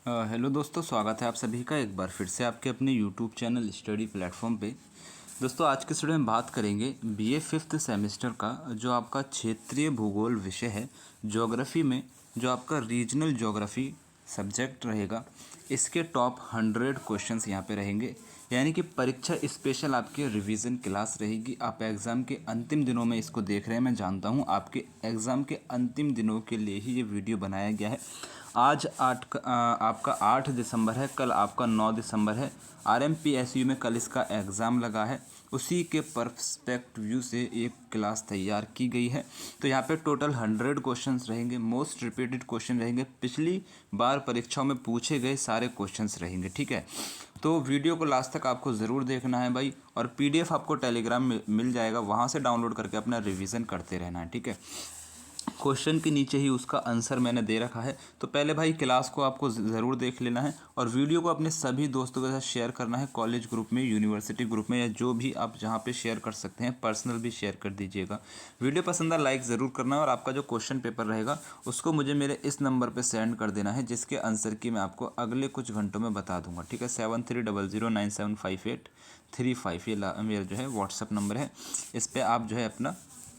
Hello दोस्तों, स्वागत है आप सभी का एक बार फिर से आपके अपने यूट्यूब चैनल स्टडी प्लेटफॉर्म पे। दोस्तों, आज के स्टूडियो में बात करेंगे बीए फिफ्थ सेमेस्टर का जो आपका क्षेत्रीय भूगोल विषय है। ज्योग्राफी में जो आपका रीजनल ज्योग्राफी सब्जेक्ट रहेगा, इसके टॉप 100 क्वेश्चंस यहाँ पे रहेंगे। यानी कि परीक्षा स्पेशल आपके रिवीजन क्लास रहेगी। आप एग्ज़ाम के अंतिम दिनों में इसको देख रहे हैं, मैं जानता हूँ आपके एग्ज़ाम के अंतिम दिनों के लिए ही ये वीडियो बनाया गया है। आज आपका 8 दिसंबर है, कल आपका 9 दिसंबर है। RMPSU में कल इसका एग्ज़ाम लगा है, उसी के परस्पेक्ट व्यू से एक क्लास तैयार की गई है। तो यहाँ पे टोटल 100 क्वेश्चंस रहेंगे, मोस्ट रिपीटेड क्वेश्चन रहेंगे, पिछली बार परीक्षाओं में पूछे गए सारे क्वेश्चंस रहेंगे। ठीक है, तो वीडियो को लास्ट तक आपको ज़रूर देखना है भाई, और PDF आपको टेलीग्राम में मिल जाएगा, वहाँ से डाउनलोड करके अपना रिवीजन करते रहना है। ठीक है, क्वेश्चन के नीचे ही उसका आंसर मैंने दे रखा है। तो पहले भाई क्लास को आपको ज़रूर देख लेना है, और वीडियो को अपने सभी दोस्तों के साथ शेयर करना है, कॉलेज ग्रुप में, यूनिवर्सिटी ग्रुप में, या जो भी आप जहाँ पे शेयर कर सकते हैं, पर्सनल भी शेयर कर दीजिएगा। वीडियो पसंद है लाइक ज़रूर करना है, और आपका जो क्वेश्चन पेपर रहेगा उसको मुझे मेरे इस नंबर पर सेंड कर देना है, जिसके आंसर की मैं आपको अगले कुछ घंटों में बता दूँगा। ठीक है, 7300975835 ये मेरा जो है व्हाट्सअप नंबर है, इस पर आप जो है अपना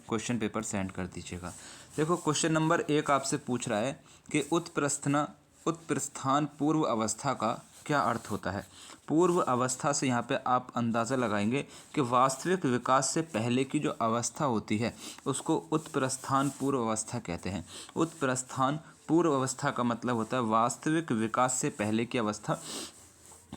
क्वेश्चन पेपर सेंड कर दीजिएगा। देखो, क्वेश्चन नंबर 1 आपसे पूछ रहा है कि उत्प्रस्थान पूर्व अवस्था का क्या अर्थ होता है। पूर्व अवस्था से यहाँ पे आप अंदाज़ा लगाएंगे कि वास्तविक विकास से पहले की जो अवस्था होती है उसको उत्प्रस्थान पूर्व अवस्था कहते हैं। उत्प्रस्थान पूर्व अवस्था का मतलब होता है वास्तविक विकास से पहले की अवस्था।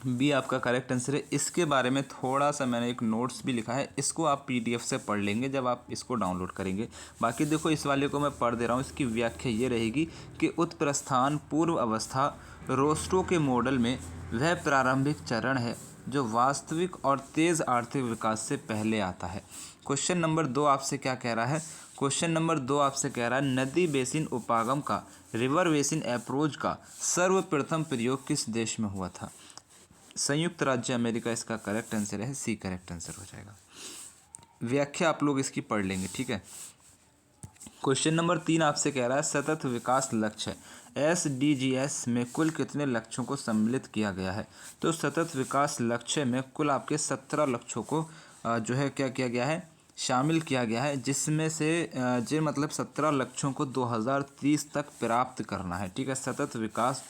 बी आपका करेक्ट आंसर है। इसके बारे में थोड़ा सा मैंने एक नोट्स भी लिखा है, इसको आप PDF से पढ़ लेंगे जब आप इसको डाउनलोड करेंगे। बाकी देखो, इस वाले को मैं पढ़ दे रहा हूँ, इसकी व्याख्या ये रहेगी कि उत्प्रस्थान पूर्व अवस्था रोस्टो के मॉडल में वह प्रारंभिक चरण है जो वास्तविक और तेज़ आर्थिक विकास से पहले आता है। क्वेश्चन नंबर 2 आपसे क्या कह रहा है? क्वेश्चन नंबर 2 आपसे कह रहा है नदी बेसिन उपागम का, रिवर बेसिन अप्रोच का सर्वप्रथम प्रयोग किस देश में हुआ था? संयुक्त राज्य अमेरिका इसका करेक्ट आंसर है, सी करेक्ट आंसर हो जाएगा। व्याख्या आप लोग इसकी पढ़ लेंगे। ठीक है, क्वेश्चन नंबर 3 आपसे कह रहा है सतत विकास लक्ष्य SDGs में कुल कितने लक्ष्यों को सम्मिलित किया गया है? तो सतत विकास लक्ष्य में कुल आपके 17 लक्ष्यों को जो है क्या किया गया है, शामिल किया गया है, जिसमें से जो मतलब 17 लक्ष्यों को 2030 तक प्राप्त करना है। ठीक है, सतत विकास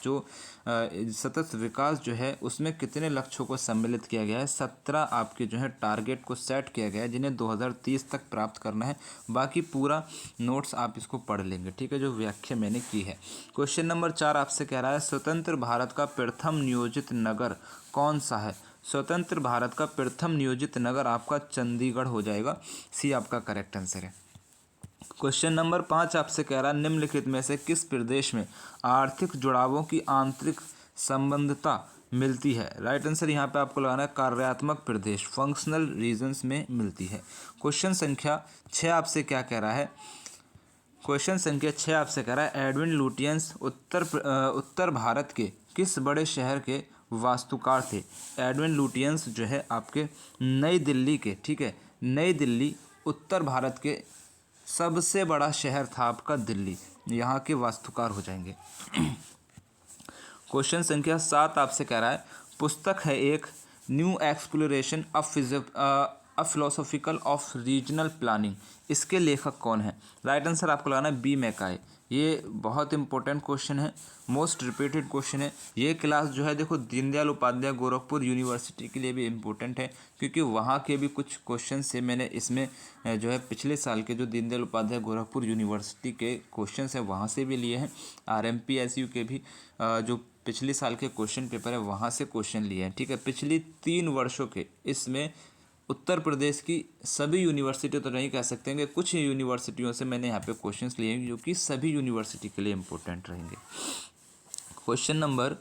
जो है उसमें कितने लक्ष्यों को सम्मिलित किया गया है? 17 आपके जो है टारगेट को सेट किया गया है, जिन्हें 2030 तक प्राप्त करना है। बाकी पूरा नोट्स आप इसको पढ़ लेंगे। ठीक है, जो व्याख्या मैंने की है। क्वेश्चन नंबर 4 आपसे कह रहा है स्वतंत्र भारत का प्रथम नियोजित नगर कौन सा है? स्वतंत्र भारत का प्रथम नियोजित नगर आपका चंडीगढ़ हो जाएगा, सी आपका करेक्ट आंसर है। क्वेश्चन नंबर 5 आपसे कह रहा है निम्नलिखित में से किस प्रदेश में आर्थिक जुड़ावों की आंतरिक संबंधता मिलती है? राइट आंसर यहाँ पे आपको लगाना है कार्यात्मक प्रदेश, फंक्शनल रीजन्स में मिलती है। क्वेश्चन संख्या 6 आपसे क्या कह रहा है? क्वेश्चन संख्या 6 आपसे कह रहा है एडविन लुटियंस उत्तर भारत के किस बड़े शहर के वास्तुकार थे? एडविन लुटियंस जो है आपके नई दिल्ली के, ठीक है, नई दिल्ली उत्तर भारत के सबसे बड़ा शहर था आपका दिल्ली, यहाँ के वास्तुकार हो जाएंगे। क्वेश्चन संख्या 7 आपसे कह रहा है पुस्तक है एक new exploration a philosophical of regional planning, इसके लेखक कौन है? राइट आंसर आपको लगाना है बी मैकाय। ये बहुत इंपॉर्टेंट क्वेश्चन है, मोस्ट रिपीटेड क्वेश्चन है। ये क्लास जो है देखो दीनदयाल उपाध्याय गोरखपुर यूनिवर्सिटी के लिए भी इम्पोर्टेंट है, क्योंकि वहाँ के भी कुछ क्वेश्चन से मैंने इसमें जो है पिछले साल के जो दीनदयाल उपाध्याय गोरखपुर यूनिवर्सिटी के क्वेश्चन है वहाँ से भी लिए हैं। RMPSU के भी जो पिछले साल के क्वेश्चन पेपर है वहाँ से क्वेश्चन लिए हैं। ठीक है, पिछली 3 वर्षों के इसमें उत्तर प्रदेश की सभी यूनिवर्सिटी तो नहीं कह सकते हैं, कुछ यूनिवर्सिटियों से मैंने यहाँ पे क्वेश्चंस लिए हैं जो कि सभी यूनिवर्सिटी के लिए इम्पोर्टेंट रहेंगे। क्वेश्चन नंबर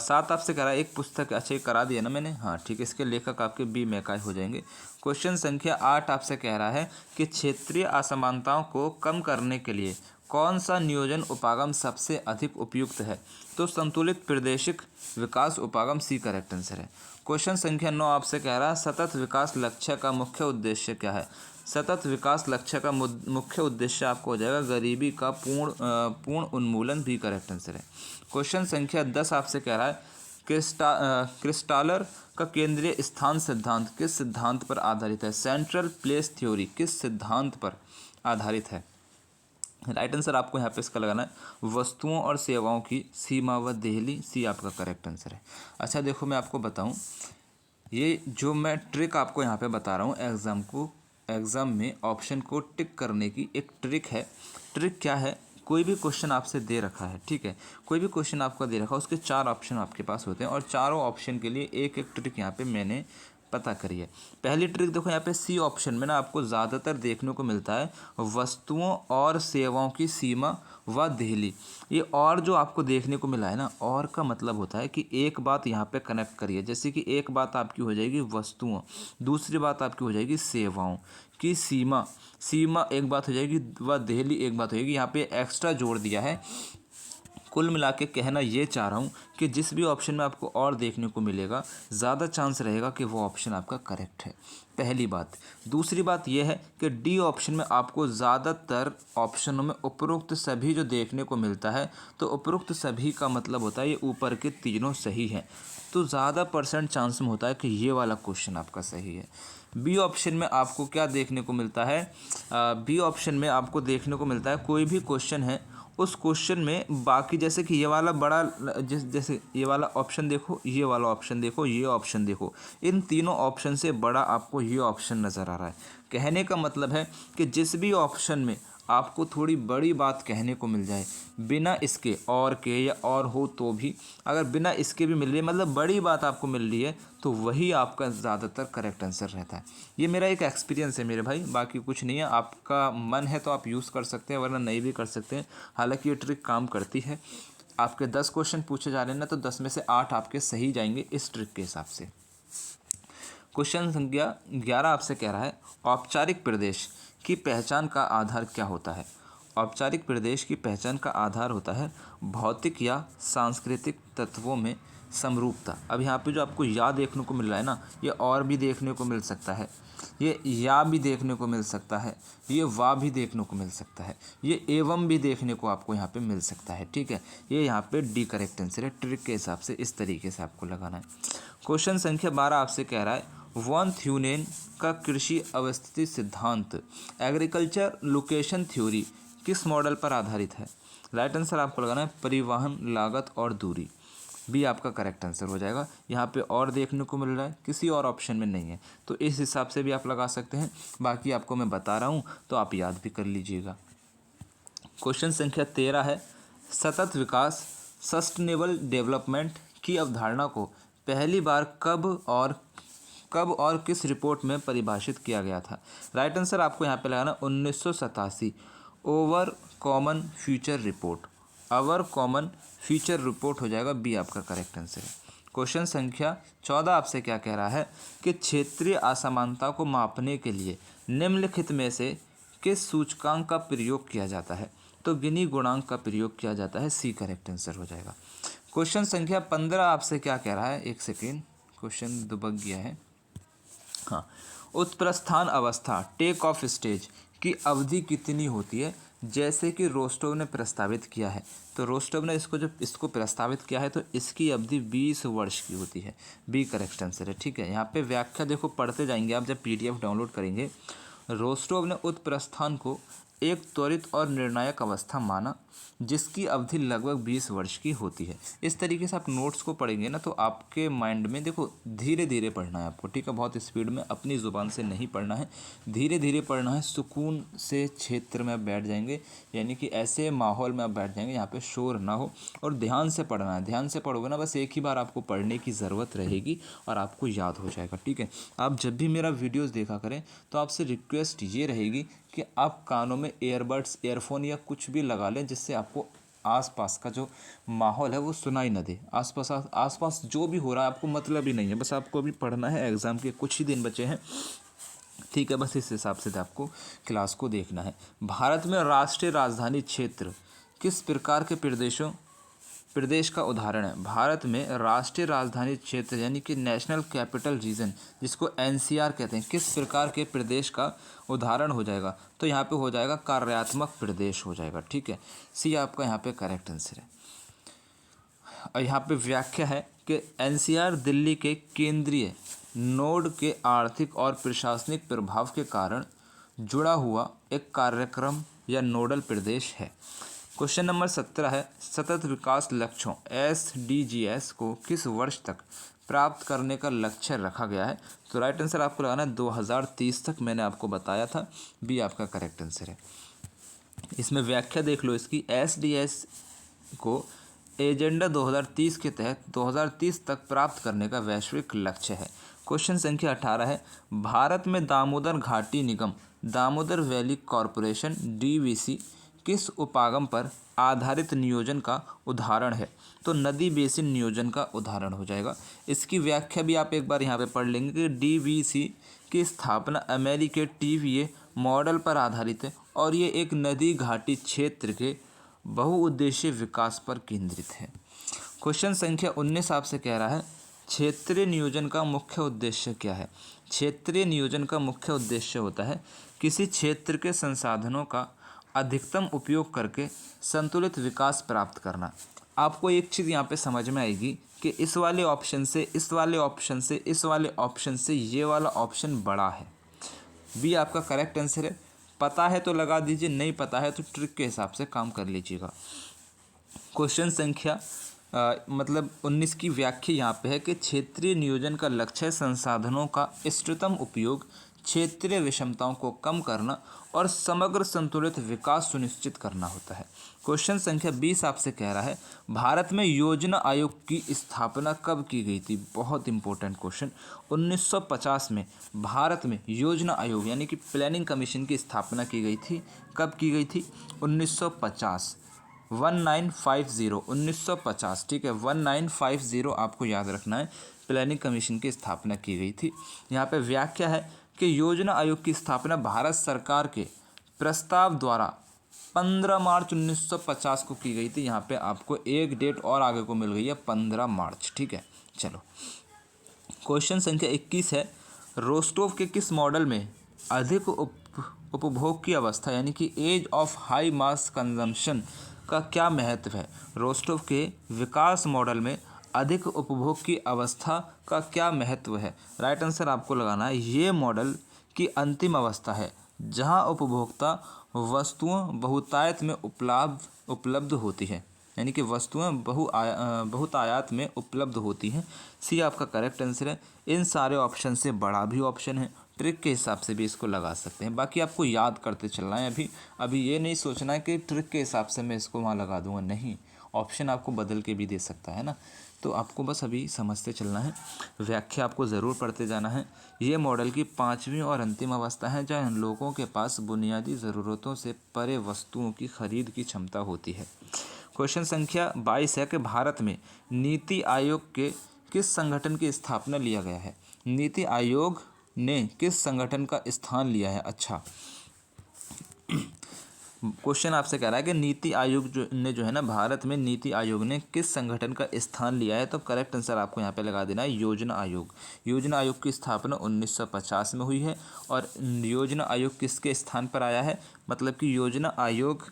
7 आपसे करा एक पुस्तक, अच्छा ये करा दिया ना मैंने, हाँ ठीक है, इसके लेखक आपके बी मैकाय हो जाएंगे। क्वेश्चन संख्या 8 आपसे कह रहा है कि क्षेत्रीय असमानताओं को कम करने के लिए कौन सा नियोजन उपागम सबसे अधिक उपयुक्त है? तो संतुलित प्रादेशिक विकास उपागम, सी करेक्ट आंसर है। क्वेश्चन संख्या 9 आपसे कह रहा है सतत विकास लक्ष्य का मुख्य उद्देश्य क्या है? सतत विकास लक्ष्य का मुख्य उद्देश्य आपको हो जाएगा गरीबी का पूर्ण उन्मूलन, भी करेक्ट आंसर है। क्वेश्चन संख्या 10 आपसे कह रहा है क्रिस्टालर का केंद्रीय स्थान सिद्धांत किस सिद्धांत पर आधारित है? सेंट्रल प्लेस थ्योरी किस सिद्धांत पर आधारित है? राइट आंसर आपको यहाँ पे इसका लगाना है वस्तुओं और सेवाओं की सीमा व देहली, सी आपका करेक्ट आंसर है। अच्छा देखो मैं आपको बताऊँ, ये जो मैं ट्रिक आपको यहाँ पे बता रहा हूँ एग्ज़ाम में ऑप्शन को टिक करने की एक ट्रिक है। ट्रिक क्या है? कोई भी क्वेश्चन आपसे दे रखा है, ठीक है, कोई भी क्वेश्चन आपका दे रखा है, उसके 4 ऑप्शन आपके पास होते हैं और चारों ऑप्शन के लिए एक एक ट्रिक यहाँ पे मैंने पता करी है। पहली ट्रिक देखो यहाँ पे सी ऑप्शन में ना आपको ज़्यादातर देखने को मिलता है वस्तुओं और सेवाओं की सीमा व देहली। ये और जो आपको देखने को मिला है ना, और का मतलब होता है कि एक बात यहाँ पे कनेक्ट करिए, जैसे कि एक बात आपकी हो जाएगी वस्तुओं, दूसरी बात आपकी हो जाएगी सेवाओं की सीमा एक बात हो जाएगी, व देहली एक बात हो जाएगी। यहाँ पे एक्स्ट्रा जोड़ दिया है। कुल मिला के कहना ये चाह रहा हूँ कि जिस भी ऑप्शन में आपको और देखने को मिलेगा ज़्यादा चांस रहेगा कि वो ऑप्शन आपका करेक्ट है, पहली बात। दूसरी बात यह है कि डी ऑप्शन में आपको ज़्यादातर ऑप्शनों में उपरोक्त सभी जो देखने को मिलता है, तो उपरोक्त सभी का मतलब होता है ये ऊपर के तीनों सही हैं, तो ज़्यादा परसेंट चांस में होता है कि ये वाला क्वेश्चन आपका सही है। बी ऑप्शन में आपको क्या देखने को मिलता है? बी ऑप्शन में आपको देखने को मिलता है कोई भी क्वेश्चन है, उस क्वेश्चन में बाकी जैसे कि ये वाला बड़ा जैसे ये वाला ऑप्शन देखो, ये वाला ऑप्शन देखो, ये ऑप्शन देखो, इन तीनों ऑप्शन से बड़ा आपको ये ऑप्शन नज़र आ रहा है। कहने का मतलब है कि जिस भी ऑप्शन में आपको थोड़ी बड़ी बात कहने को मिल जाए, बिना इसके और के या और हो तो भी, अगर बिना इसके भी मिल रही है मतलब बड़ी बात आपको मिल रही है, तो वही आपका ज़्यादातर करेक्ट आंसर रहता है। ये मेरा एक एक्सपीरियंस है मेरे भाई, बाकी कुछ नहीं है। आपका मन है तो आप यूज़ कर सकते हैं, वरना नहीं भी कर सकते हैं। हालांकि ये ट्रिक काम करती है। आपके 10 क्वेश्चन पूछे जा रहे हैं ना, तो 10 में से 8 आपके सही जाएंगे इस ट्रिक के हिसाब से। क्वेश्चन संख्या 11 आपसे कह रहा है औपचारिक प्रदेश की पहचान का आधार क्या होता है? औपचारिक प्रदेश की पहचान का आधार होता है भौतिक या सांस्कृतिक तत्वों में समरूपता। अब यहाँ पे जो आपको या देखने को मिल रहा है ना, ये और भी देखने को मिल सकता है, ये या भी देखने को मिल सकता है, ये वा भी देखने को मिल सकता है, ये एवं भी देखने को आपको यहाँ पे मिल सकता है, ठीक है। ये यहाँ पे डी करेक्ट आंसर है। ट्रिक के हिसाब से इस तरीके से आपको लगाना है। क्वेश्चन संख्या 12 आपसे कह रहा है वॉन थ्यूनेन का कृषि अवस्थिति सिद्धांत एग्रीकल्चर लोकेशन थ्योरी किस मॉडल पर आधारित है? राइट आंसर आपको लगाना है परिवहन लागत और दूरी, बी आपका करेक्ट आंसर हो जाएगा। यहाँ पे और देखने को मिल रहा है, किसी और ऑप्शन में नहीं है, तो इस हिसाब से भी आप लगा सकते हैं। बाकी आपको मैं बता रहा हूँ तो आप याद भी कर लीजिएगा। क्वेश्चन संख्या 13 है सतत विकास सस्टेनेबल डेवलपमेंट की अवधारणा को पहली बार कब और किस रिपोर्ट में परिभाषित किया गया था? राइट आंसर आपको यहाँ पे लगाना 1987 ओवर कॉमन फ्यूचर रिपोर्ट, अवर कॉमन फ्यूचर रिपोर्ट हो जाएगा, बी आपका करेक्ट आंसर है। क्वेश्चन संख्या 14 आपसे क्या कह रहा है कि क्षेत्रीय असमानता को मापने के लिए निम्नलिखित में से किस सूचकांक का प्रयोग किया जाता है? तो गिनी गुणांक का प्रयोग किया जाता है, सी करेक्ट आंसर हो जाएगा। क्वेश्चन संख्या 15 आपसे क्या कह रहा है? एक सेकेंड, क्वेश्चन दुबक गया है। हाँ, उत्प्रस्थान अवस्था टेक ऑफ स्टेज की अवधि कितनी होती है? जैसे कि रोस्टोव ने प्रस्तावित किया है, तो रोस्टोव ने इसको प्रस्तावित किया है तो इसकी अवधि 20 वर्ष की होती है, बी करेक्ट आंसर है, ठीक है। यहाँ पे व्याख्या देखो पढ़ते जाएंगे आप जब PDF डाउनलोड करेंगे। रोस्टोव ने उत्प्रस्थान को एक त्वरित और निर्णायक अवस्था माना जिसकी अवधि लगभग 20 वर्ष की होती है। इस तरीके से आप नोट्स को पढ़ेंगे ना, तो आपके माइंड में देखो धीरे धीरे पढ़ना है आपको, ठीक है, बहुत स्पीड में अपनी ज़ुबान से नहीं पढ़ना है, धीरे धीरे पढ़ना है। सुकून से क्षेत्र में आप बैठ जाएंगे, यानी कि ऐसे माहौल में आप बैठ जाएंगे यहाँ पे शोर ना हो, और ध्यान से पढ़ना है। ध्यान से पढ़ोगे ना, बस एक ही बार आपको पढ़ने की ज़रूरत रहेगी और आपको याद हो जाएगा, ठीक है। आप जब भी मेरा वीडियोज़ देखा करें तो आपसे रिक्वेस्ट ये रहेगी कि आप कानों में ईयरबड्स, ईयरफोन या कुछ भी लगा लें जिससे आपको आसपास का जो माहौल है वो सुनाई न दे। आसपास जो भी हो रहा है आपको मतलब ही नहीं है, बस आपको अभी पढ़ना है, एग्ज़ाम के कुछ ही दिन बचे हैं, ठीक है। बस इस हिसाब से आपको क्लास को देखना है। भारत में राष्ट्रीय राजधानी क्षेत्र किस प्रकार के प्रदेशों प्रदेश का उदाहरण है। भारत में राष्ट्रीय राजधानी क्षेत्र यानी कि नेशनल कैपिटल रीजन, जिसको एनसीआर कहते हैं, किस प्रकार के प्रदेश का उदाहरण हो जाएगा? तो यहाँ पे हो जाएगा कार्यात्मक प्रदेश हो जाएगा। ठीक है, सी आपका यहाँ पे करेक्ट आंसर है। और यहाँ पे व्याख्या है कि एनसीआर दिल्ली के केंद्रीय नोड के आर्थिक और प्रशासनिक प्रभाव के कारण जुड़ा हुआ एक कार्यक्रम या नोडल प्रदेश है। क्वेश्चन नंबर 17 है, सतत विकास लक्ष्यों SDGs को किस वर्ष तक प्राप्त करने का लक्ष्य रखा गया है? तो राइट आंसर आपको लगाना है 2030 तक। मैंने आपको बताया था, बी आपका करेक्ट आंसर है। इसमें व्याख्या देख लो इसकी। SDGs को एजेंडा 2030 के तहत 2030 तक प्राप्त करने का वैश्विक लक्ष्य है। क्वेश्चन संख्या 18 है, भारत में दामोदर घाटी निगम दामोदर वैली कॉरपोरेशन DVC किस उपागम पर आधारित नियोजन का उदाहरण है? तो नदी बेसिन नियोजन का उदाहरण हो जाएगा। इसकी व्याख्या भी आप एक बार यहाँ पे पढ़ लेंगे कि DVC की स्थापना अमेरिकी TVA मॉडल पर आधारित है और ये एक नदी घाटी क्षेत्र के बहुउद्देशीय विकास पर केंद्रित है। क्वेश्चन संख्या 19 आपसे कह रहा है, क्षेत्रीय नियोजन का मुख्य उद्देश्य क्या है? क्षेत्रीय नियोजन का मुख्य उद्देश्य होता है किसी क्षेत्र के संसाधनों का अधिकतम उपयोग करके संतुलित विकास प्राप्त करना। आपको एक चीज़ यहाँ पे समझ में आएगी कि इस वाले ऑप्शन से इस वाले ऑप्शन से इस वाले ऑप्शन से ये वाला ऑप्शन बड़ा है। बी आपका करेक्ट आंसर है। पता है तो लगा दीजिए, नहीं पता है तो ट्रिक के हिसाब से काम कर लीजिएगा। क्वेश्चन संख्या 19 की व्याख्या यहाँ पे है कि क्षेत्रीय नियोजन का लक्ष्य संसाधनों का इष्टतम उपयोग, क्षेत्रीय विषमताओं को कम करना और समग्र संतुलित विकास सुनिश्चित करना होता है। क्वेश्चन संख्या 20 आपसे कह रहा है, भारत में योजना आयोग की स्थापना कब की गई थी? बहुत इंपॉर्टेंट क्वेश्चन। 1950 में भारत में योजना आयोग यानी कि प्लानिंग कमीशन की स्थापना की गई थी। कब की गई थी? 1950 1950। ठीक है, 1950 आपको याद रखना है। प्लानिंग कमीशन की स्थापना की गई थी। यहाँ पे व्याख्या है कि योजना आयोग की स्थापना भारत सरकार के प्रस्ताव द्वारा 15 मार्च 1950 को की गई थी। यहाँ पे आपको एक डेट और आगे को मिल गई है, 15 मार्च। ठीक है, चलो क्वेश्चन संख्या 21 है, रोस्टोव के किस मॉडल में अधिक उपभोग की अवस्था यानी कि age of high mass consumption का क्या महत्व है? रोस्टोव के विकास मॉडल में अधिक उपभोग की अवस्था का क्या महत्व है? राइट आंसर आपको लगाना है, ये मॉडल की अंतिम अवस्था है जहां उपभोक्ता वस्तुओं बहुतायत में उपलब्ध होती है, यानी कि वस्तुएं बहुतायत में उपलब्ध होती हैं। सी आपका करेक्ट आंसर है। इन सारे ऑप्शन से बड़ा भी ऑप्शन है, ट्रिक के हिसाब से भी इसको लगा सकते हैं। बाकी आपको याद करते चलना है। अभी ये नहीं सोचना है कि ट्रिक के हिसाब से मैं इसको वहाँ लगा दूंगा, नहीं, ऑप्शन आपको बदल के भी दे सकता है ना। तो आपको बस अभी समझते चलना है, व्याख्या आपको ज़रूर पढ़ते जाना है। ये मॉडल की 5वीं और अंतिम अवस्था है जहाँ लोगों के पास बुनियादी ज़रूरतों से परे वस्तुओं की खरीद की क्षमता होती है। क्वेश्चन संख्या 22 है कि भारत में नीति आयोग के किस संगठन की स्थापना लिया गया है? नीति आयोग ने किस संगठन का स्थान लिया है? अच्छा, क्वेश्चन आपसे कह रहा है कि नीति आयोग जो है ना, भारत में नीति आयोग ने किस संगठन का स्थान लिया है? तो करेक्ट आंसर आपको यहाँ पे लगा देना है, योजना आयोग। योजना आयोग की स्थापना 1950 में हुई है। और योजना आयोग किसके स्थान पर आया है? मतलब कि योजना आयोग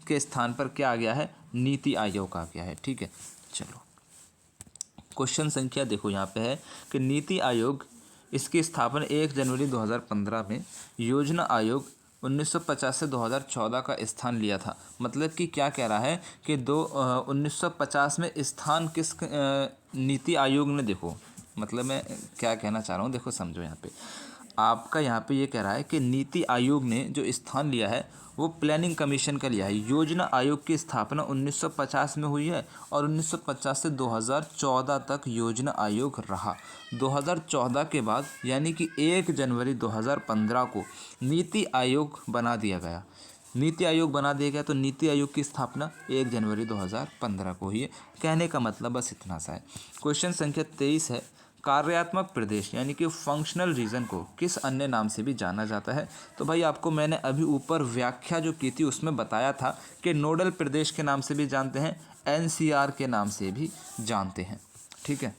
के स्थान पर क्या आ गया है? नीति आयोग आ गया है। ठीक है, चलो क्वेश्चन संख्या देखो यहाँ पे है कि नीति आयोग, इसकी स्थापना 1 जनवरी 2015 में। योजना आयोग 1950 से 2014 का स्थान लिया था। मतलब कि क्या कह रहा है कि 1950 में स्थान किस नीति आयोग ने, देखो मतलब मैं क्या कहना चाह रहा हूँ, देखो समझो यहाँ पे आपका, यहाँ पे ये कह रहा है कि नीति आयोग ने जो स्थान लिया है वो प्लानिंग कमीशन का लिया है। योजना आयोग की स्थापना 1950 में हुई है और 1950 से 2014 तक योजना आयोग रहा। 2014 के बाद यानी कि 1 जनवरी 2015 को नीति आयोग बना दिया गया। नीति आयोग बना दिया गया तो नीति आयोग की स्थापना 1 जनवरी 2015 को हुई है। कहने का मतलब बस इतना सा है। क्वेश्चन संख्या 23 है, कार्यात्मक प्रदेश यानी कि फंक्शनल रीजन को किस अन्य नाम से भी जाना जाता है? तो भाई आपको मैंने अभी ऊपर व्याख्या जो की थी उसमें बताया था कि नोडल प्रदेश के नाम से भी जानते हैं, एनसीआर के नाम से भी जानते हैं। ठीक है,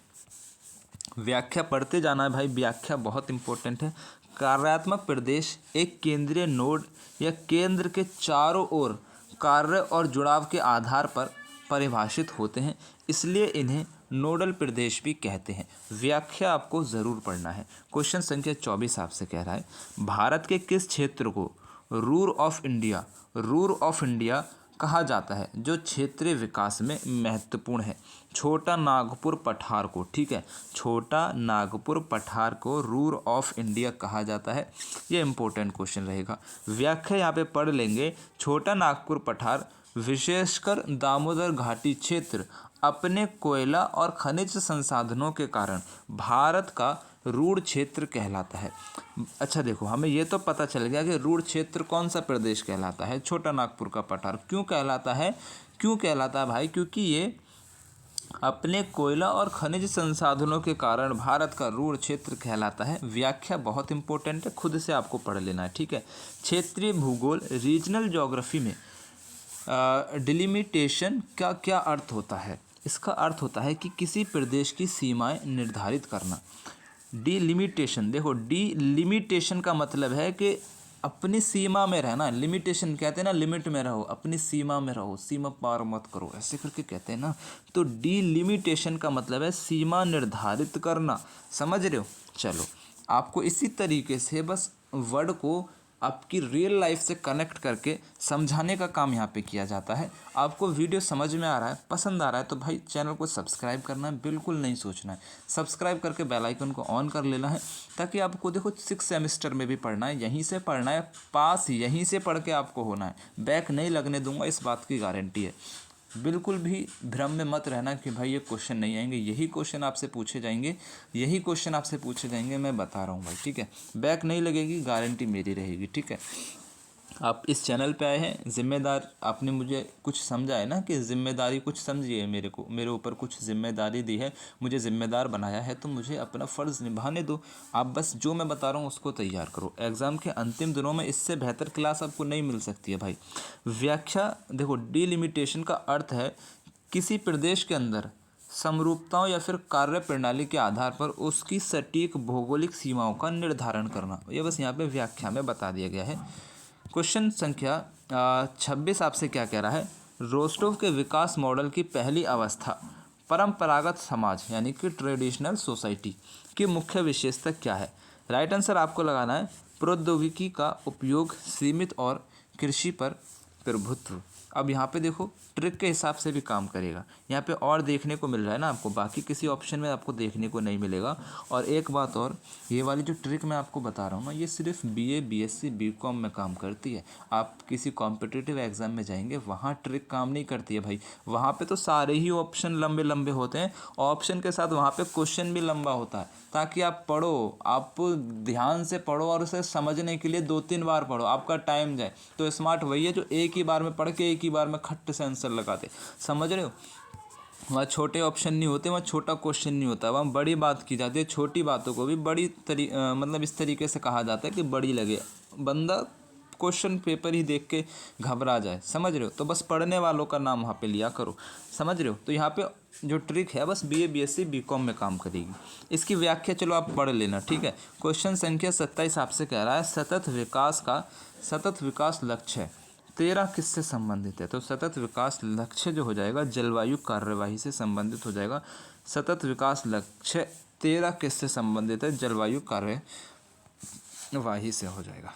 व्याख्या पढ़ते जाना है भाई, व्याख्या बहुत इंपॉर्टेंट है। कार्यात्मक प्रदेश एक केंद्रीय नोड या केंद्र के चारों ओर कार्य और जुड़ाव के आधार पर परिभाषित होते हैं, इसलिए इन्हें नोडल प्रदेश भी कहते हैं। व्याख्या आपको ज़रूर पढ़ना है। क्वेश्चन संख्या 24 आपसे कह रहा है, भारत के किस क्षेत्र को रूर ऑफ इंडिया कहा जाता है जो क्षेत्रीय विकास में महत्वपूर्ण है? छोटा नागपुर पठार को, ठीक है, छोटा नागपुर पठार को रूर ऑफ इंडिया कहा जाता है। ये इंपॉर्टेंट क्वेश्चन रहेगा। व्याख्या यहाँ पे पढ़ लेंगे। छोटा नागपुर पठार विशेषकर दामोदर घाटी क्षेत्र अपने कोयला और खनिज संसाधनों के कारण भारत का रूढ़ क्षेत्र कहलाता है। अच्छा देखो, हमें ये तो पता चल गया कि रूढ़ क्षेत्र कौन सा प्रदेश कहलाता है, छोटा नागपुर का पठार। क्यों कहलाता है भाई? क्योंकि ये अपने कोयला और खनिज संसाधनों के कारण भारत का रूढ़ क्षेत्र कहलाता है। व्याख्या बहुत इंपॉर्टेंट है, खुद से आपको पढ़ लेना है। ठीक है, क्षेत्रीय भूगोल रीजनल ज्योग्राफी में डिलिमिटेशन का क्या अर्थ होता है? इसका अर्थ होता है कि किसी प्रदेश की सीमाएं निर्धारित करना। डिलिमिटेशन, देखो डिलिमिटेशन का मतलब है कि अपनी सीमा में रहना। लिमिटेशन कहते हैं ना, लिमिट में रहो, अपनी सीमा में रहो, सीमा पार मत करो, ऐसे करके कहते हैं ना। तो डिलिमिटेशन का मतलब है सीमा निर्धारित करना। समझ रहे हो? चलो, आपको इसी तरीके से बस वर्ड को आपकी रियल लाइफ से कनेक्ट करके समझाने का काम यहाँ पे किया जाता है। आपको वीडियो समझ में आ रहा है, पसंद आ रहा है तो भाई चैनल को सब्सक्राइब करना है बिल्कुल नहीं सोचना है। सब्सक्राइब करके बेल आइकन को ऑन कर लेना है, ताकि आपको देखो 6 सेमेस्टर में भी पढ़ना है, यहीं से पढ़ना है, पास यहीं से पढ़ के आपको होना है। बैक नहीं लगने दूंगा, इस बात की गारंटी है। बिल्कुल भी भ्रम में मत रहना कि भाई ये क्वेश्चन नहीं आएंगे। यही क्वेश्चन आपसे पूछे जाएंगे, मैं बता रहा हूँ भाई। ठीक है, बैक नहीं लगेगी, गारंटी मेरी रहेगी। ठीक है, आप इस चैनल पे आए हैं, जिम्मेदार आपने मुझे कुछ समझा है ना, कि जिम्मेदारी कुछ समझिए। मेरे ऊपर कुछ जिम्मेदारी दी है, मुझे जिम्मेदार बनाया है, तो मुझे अपना फ़र्ज़ निभाने दो। आप बस जो मैं बता रहा हूँ उसको तैयार करो। एग्ज़ाम के अंतिम दिनों में इससे बेहतर क्लास आपको नहीं मिल सकती है भाई। व्याख्या देखो, डिलिमिटेशन का अर्थ है किसी प्रदेश के अंदर समरूपताओं या फिर कार्य प्रणाली के आधार पर उसकी सटीक भौगोलिक सीमाओं का निर्धारण करना। ये बस यहाँ पे व्याख्या में बता दिया गया है। क्वेश्चन संख्या 26 आपसे क्या कह रहा है? रोस्टोव के विकास मॉडल की पहली अवस्था परंपरागत समाज यानी कि ट्रेडिशनल सोसाइटी की मुख्य विशेषता क्या है? राइट आंसर आपको लगाना है प्रौद्योगिकी का उपयोग, सीमित और कृषि पर प्रभुत्व। अब यहाँ पे देखो, ट्रिक के हिसाब से भी काम करेगा। यहाँ पे और देखने को मिल रहा है ना आपको, बाकी किसी ऑप्शन में आपको देखने को नहीं मिलेगा। और एक बात और, ये वाली जो ट्रिक मैं आपको बता रहा हूँ ना, ये सिर्फ बीए, बीएससी, बीकॉम में काम करती है। आप किसी कॉम्पिटिटिव एग्जाम में जाएंगे, वहाँ ट्रिक काम नहीं करती है भाई। वहाँ पे तो सारे ही ऑप्शन लंबे लंबे होते हैं, ऑप्शन के साथ वहाँ पे क्वेश्चन भी लंबा होता है, ताकि आप पढ़ो, आप ध्यान से पढ़ो और उसे समझने के लिए 2-3 बार पढ़ो, आपका टाइम जाए। तो स्मार्ट वही है जो एक ही बार में पढ़ के एक ही बार में खट्ट से आंसर लगाते। समझ रहे हो? वहाँ छोटे ऑप्शन नहीं होते, वहाँ छोटा क्वेश्चन नहीं होता, वहाँ बड़ी बात की जाती है। छोटी बातों को भी मतलब इस तरीके से कहा जाता है कि बड़ी लगे, बंदा क्वेश्चन पेपर ही देख के घबरा जाए। समझ रहे हो? तो बस पढ़ने वालों का नाम वहाँ पे लिया करो। समझ रहे हो? तो यहाँ पे जो ट्रिक है बस बीए, बीएससी, बीकॉम में काम करेगी। इसकी व्याख्या चलो आप पढ़ लेना। ठीक है, क्वेश्चन संख्या 27 आपसे कह रहा है, सतत विकास लक्ष्य 13 किससे संबंधित है? तो सतत विकास लक्ष्य जो हो जाएगा जलवायु कार्यवाही से संबंधित हो जाएगा। सतत विकास लक्ष्य 13 किससे संबंधित है? जलवायु कार्यवाही से हो जाएगा।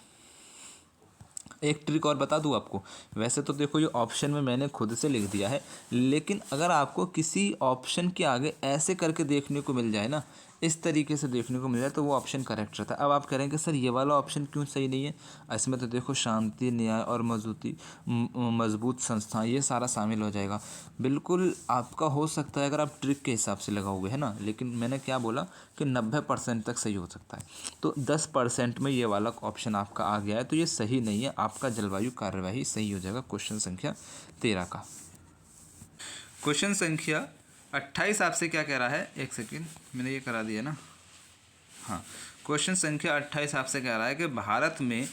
एक ट्रिक और बता दूं आपको, वैसे तो देखो ये ऑप्शन में मैंने खुद से लिख दिया है, लेकिन अगर आपको किसी ऑप्शन के आगे ऐसे करके देखने को मिल जाए ना, इस तरीके से देखने को मिल जाए, तो वो ऑप्शन करेक्ट रहता है। अब आप करेंगे सर ये वाला ऑप्शन क्यों सही नहीं है? इसमें तो देखो शांति, न्याय और मजबूत संस्था, ये सारा शामिल हो जाएगा। बिल्कुल आपका हो सकता है अगर आप ट्रिक के हिसाब से लगाओगे, है ना, लेकिन मैंने क्या बोला कि 90% तक सही हो सकता है। तो 10% में ये वाला ऑप्शन आपका आ गया है, तो ये सही नहीं है। आपका जलवायु कार्यवाही सही हो जाएगा क्वेश्चन संख्या 13 का। क्वेश्चन संख्या 28 आपसे क्या कह रहा है? एक सेकेंड, मैंने ये करा दिया ना, हाँ। क्वेश्चन संख्या 28 आपसे कह रहा है कि भारत में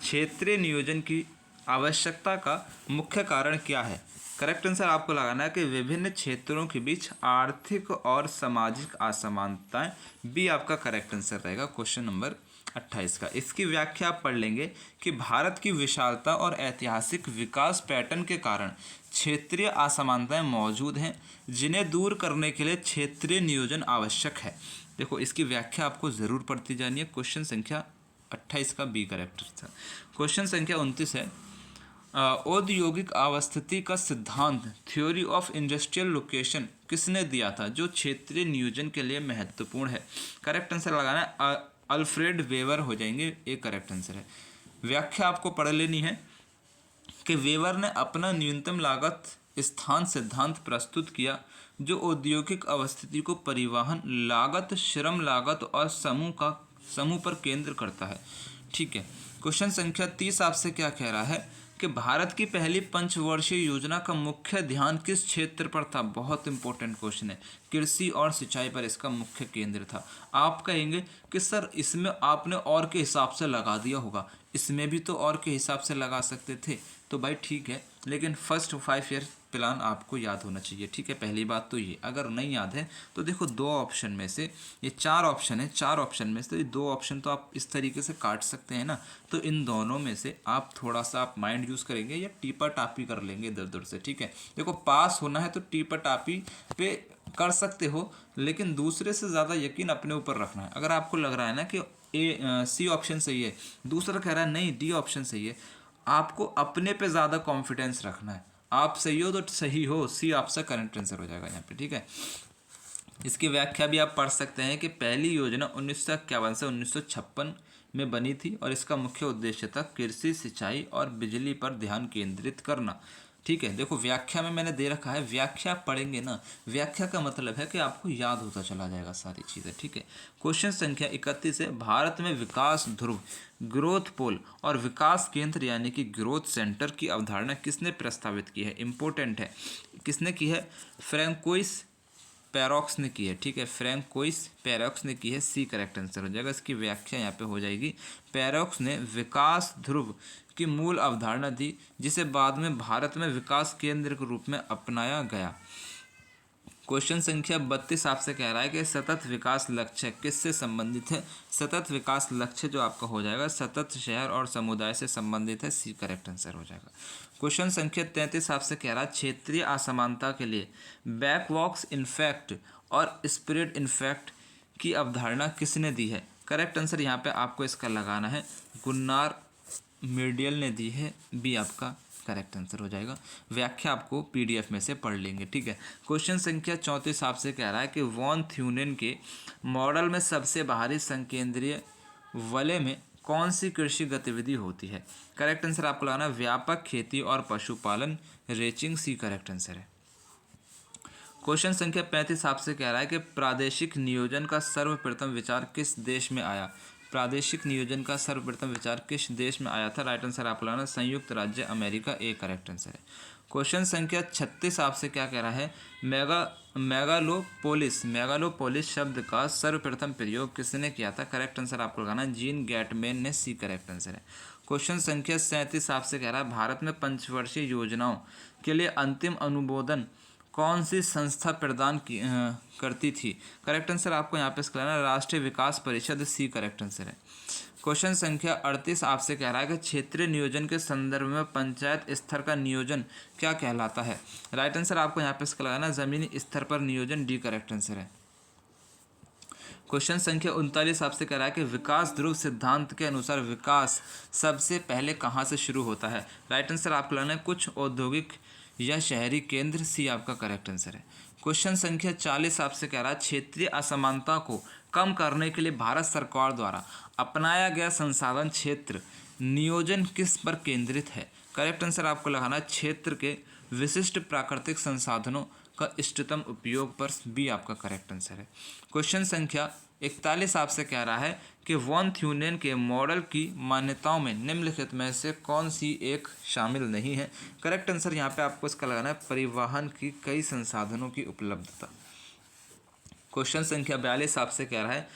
क्षेत्रीय नियोजन की आवश्यकता का मुख्य कारण क्या है? करेक्ट आंसर आपको लगाना है कि विभिन्न क्षेत्रों के बीच आर्थिक और सामाजिक असमानताएं। बी आपका करेक्ट आंसर रहेगा क्वेश्चन नंबर 28 का। इसकी व्याख्या आप पढ़ लेंगे कि भारत की विशालता और ऐतिहासिक विकास पैटर्न के कारण क्षेत्रीय असमानताएं मौजूद हैं, जिन्हें दूर करने के लिए क्षेत्रीय नियोजन आवश्यक है। देखो, इसकी व्याख्या आपको ज़रूर पढ़ती जानी है। क्वेश्चन संख्या 28 का बी करेक्ट था। क्वेश्चन संख्या 29 है, औद्योगिक अवस्थिति का सिद्धांत थ्योरी ऑफ इंडस्ट्रियल लोकेशन किसने दिया था, जो क्षेत्रीय नियोजन के लिए महत्वपूर्ण है। करेक्ट आंसर लगाना है अल्फ्रेड वेबर हो जाएंगे, एक करेक्ट आंसर है। व्याख्या आपको पढ़ लेनी है कि वेबर ने अपना न्यूनतम लागत स्थान सिद्धांत प्रस्तुत किया, जो औद्योगिक अवस्थिति को परिवहन लागत, श्रम लागत और समूह पर केंद्र करता है। ठीक है। क्वेश्चन संख्या 30 आपसे क्या कह रहा है कि भारत की पहली पंचवर्षीय योजना का मुख्य ध्यान किस क्षेत्र पर था। बहुत इंपॉर्टेंट क्वेश्चन है। कृषि और सिंचाई पर इसका मुख्य केंद्र था। आप कहेंगे कि सर इसमें आपने और के हिसाब से लगा दिया होगा, इसमें भी तो और के हिसाब से लगा सकते थे। तो भाई ठीक है, लेकिन फर्स्ट 5 ईयर प्लान आपको याद होना चाहिए। ठीक है, पहली बात तो ये, अगर नहीं याद है तो देखो 2 ऑप्शन में से, ये 4 ऑप्शन है, 4 ऑप्शन में से 2 ऑप्शन तो आप इस तरीके से काट सकते हैं ना। तो इन दोनों में से आप थोड़ा सा आप माइंड यूज़ करेंगे या टीपा टापी कर लेंगे इधर उधर से। ठीक है, देखो पास होना है तो टीपा टापी पे कर सकते हो, लेकिन दूसरे से ज़्यादा यकीन अपने ऊपर रखना है। अगर आपको लग रहा है ना कि सी ऑप्शन सही है, दूसरा कह रहा है नहीं डी ऑप्शन सही है, आपको अपने पे ज़्यादा कॉन्फिडेंस रखना है। आप सही हो तो सही हो, सी आपका करेक्ट आंसर हो जाएगा यहाँ पे। ठीक है, इसकी व्याख्या भी आप पढ़ सकते हैं कि पहली योजना 1951 से 1956 में बनी थी और इसका मुख्य उद्देश्य था कृषि, सिंचाई और बिजली पर ध्यान केंद्रित करना। ठीक है, देखो व्याख्या में मैंने दे रखा है, व्याख्या पढ़ेंगे ना, व्याख्या का मतलब है कि आपको याद होता चला जाएगा सारी चीज़ें। ठीक है, क्वेश्चन संख्या 31 है, भारत में विकास ध्रुव, ग्रोथ पोल और विकास केंद्र यानी कि ग्रोथ सेंटर की अवधारणा किसने प्रस्तावित की है। इंपॉर्टेंट है, किसने की है, फ्रैंकोइस पैरोक्स ने की है। ठीक है, फ्रैंकोइस पैरोक्स ने की है, सी करेक्ट आंसर हो जाएगा। इसकी व्याख्या यहाँ पे हो जाएगी, पैरोक्स ने विकास ध्रुव की मूल अवधारणा दी, जिसे बाद में भारत में विकास केंद्र के रूप में अपनाया गया। क्वेश्चन संख्या 32 आपसे कह रहा है कि सतत विकास लक्ष्य किससे संबंधित है। सतत विकास लक्ष्य जो आपका हो जाएगा सतत शहर और समुदाय से संबंधित है, सी करेक्ट आंसर हो जाएगा। क्वेश्चन संख्या 33 आपसे कह रहा है क्षेत्रीय असमानता के लिए बैकवॉक्स इन्फेक्ट और स्प्रेड इन्फेक्ट की अवधारणा किसने दी है। करेक्ट आंसर यहाँ पे आपको इसका लगाना है गुन्नार मीडियल ने दी है, बी आपका करेक्ट आंसर हो जाएगा। व्याख्या आपको पीडीएफ में से पढ़ लेंगे। ठीक है, क्वेश्चन संख्या 34 आपसे कह रहा है कि वॉन थ्यूनेन के मॉडल में सबसे बाहरी संकेंद्रीय वलय में कौन सी कृषि गतिविधि होती है। करेक्ट आंसर आपको लगाना व्यापक खेती और पशुपालन, रेचिंग, सी करेक्ट आंसर है। क्वेश्चन संख्या 35 आपसे कह रहा है कि प्रादेशिक नियोजन का सर्वप्रथम विचार किस देश में आया। प्रादेशिक नियोजन का सर्वप्रथम विचार किस देश में आया था। राइट आंसर आप लगाना संयुक्त राज्य अमेरिका, ए करेक्ट आंसर है। क्वेश्चन संख्या 36 आपसे क्या कह रहा है, मेगालोपोलिस शब्द का सर्वप्रथम प्रयोग किसने किया था। करेक्ट आंसर आपको लगाना जीन गैटमैन ने, सी करेक्ट आंसर है। क्वेश्चन संख्या 37 आपसे कह रहा है भारत में पंचवर्षीय योजनाओं के लिए अंतिम अनुमोदन कौन सी संस्था प्रदान करती थी। करेक्ट आंसर आपको यहाँ पे इसका लेना राष्ट्रीय विकास परिषद, सी करेक्ट आंसर है। क्वेश्चन संख्या 38 आपसे कह रहा है कि क्षेत्रीय नियोजन के संदर्भ में पंचायत स्तर का नियोजन क्या कहलाता है। राइट आंसर आपको यहाँ पे इसका लगाना जमीनी स्तर पर नियोजन, डी करेक्ट आंसर है। क्वेश्चन संख्या 39 आपसे कह रहा है कि विकास ध्रुव सिद्धांत के अनुसार विकास सबसे पहले कहाँ से शुरू होता है। राइट आंसर आपको लगाना है कुछ औद्योगिक या शहरी केंद्र, सी आपका करेक्ट आंसर है। क्वेश्चन संख्या 40 आपसे कह रहा है क्षेत्रीय असमानता को कम करने के लिए भारत सरकार द्वारा अपनाया गया संसाधन क्षेत्र नियोजन किस पर केंद्रित है। करेक्ट आंसर आपको लगाना क्षेत्र के विशिष्ट प्राकृतिक संसाधनों का इष्टतम उपयोग पर, बी आपका करेक्ट आंसर है। क्वेश्चन संख्या 41 आपसे कह रहा है कि वॉन थ्यूनेन के मॉडल की मान्यताओं में निम्नलिखित में से कौन सी एक शामिल नहीं है। करेक्ट आंसर यहाँ पे आपको इसका लगाना है परिवहन की कई संसाधनों की उपलब्धता। क्वेश्चन संख्या 42 आपसे कह रहा है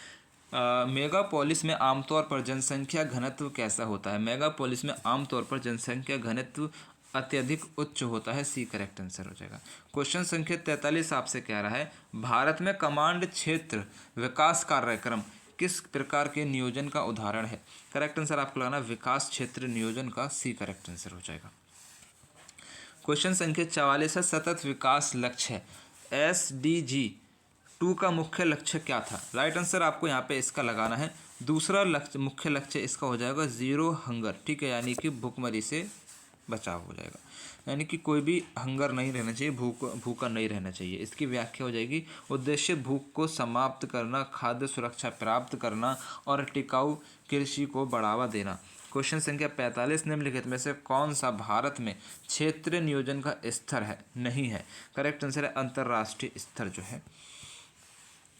मेगापोलिस में आमतौर पर जनसंख्या घनत्व कैसा होता है। मेगापोलिस में आमतौर पर जनसंख्या घनत्व अत्यधिक उच्च होता है, सी करेक्ट आंसर हो जाएगा। क्वेश्चन संख्या 43 आपसे कह रहा है भारत में कमांड क्षेत्र विकास कार्यक्रम किस प्रकार के नियोजन का उदाहरण है। करेक्ट आंसर आपको लगाना विकास क्षेत्र नियोजन का, सी करेक्ट आंसर हो जाएगा। क्वेश्चन संख्या 44 है सतत विकास लक्ष्य है SDG 2 का मुख्य लक्ष्य क्या था। राइट आंसर आपको यहाँ पे इसका लगाना है दूसरा लक्ष्य, मुख्य लक्ष्य इसका हो जाएगा जीरो हंगर, ठीक है, यानी कि भूखमरी से बचाव हो जाएगा, यानी कि कोई भी हंगर नहीं रहना चाहिए, भूखा नहीं रहना चाहिए। इसकी व्याख्या हो जाएगी उद्देश्य भूख को समाप्त करना, खाद्य सुरक्षा प्राप्त करना और टिकाऊ कृषि को बढ़ावा देना। क्वेश्चन संख्या 45 निम्नलिखित में से कौन सा भारत में क्षेत्रीय नियोजन का स्तर है, नहीं है। करेक्ट आंसर है अंतर्राष्ट्रीय स्तर जो है।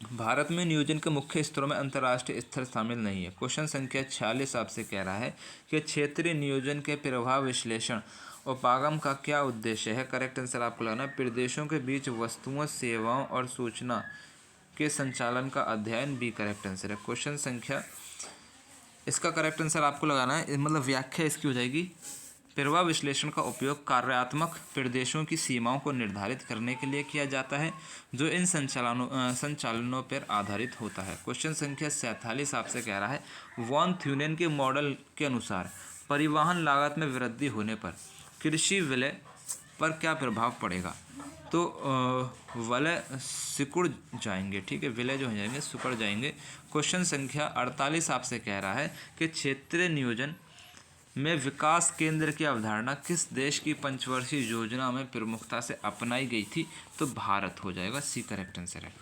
भारत में नियोजन के मुख्य स्तरों में अंतर्राष्ट्रीय स्तर शामिल नहीं है। क्वेश्चन संख्या 46 आपसे कह रहा है कि क्षेत्रीय नियोजन के प्रभाव विश्लेषण उपागम का क्या उद्देश्य है। करेक्ट आंसर आपको लगाना है प्रदेशों के बीच वस्तुओं, सेवाओं और सूचना के संचालन का अध्ययन, बी करेक्ट आंसर है। क्वेश्चन संख्या इसका करेक्ट आंसर आपको लगाना है, मतलब व्याख्या इसकी हो जाएगी प्रभाव विश्लेषण का उपयोग कार्यात्मक प्रदेशों की सीमाओं को निर्धारित करने के लिए किया जाता है जो इन संचालनों पर आधारित होता है। क्वेश्चन संख्या 47 आपसे कह रहा है वॉन थ्यूनेन के मॉडल के अनुसार परिवहन लागत में वृद्धि होने पर कृषि विलय पर क्या प्रभाव पड़ेगा। तो विलय सिकुड़ जाएंगे, ठीक है, विलय जो हो जाएंगे सिकुड़ जाएंगे। क्वेश्चन संख्या 48 आपसे कह रहा है कि क्षेत्रीय नियोजन में विकास केंद्र की अवधारणा किस देश की पंचवर्षीय योजना में प्रमुखता से अपनाई गई थी। तो भारत हो जाएगा, सी करेक्ट आंसर है।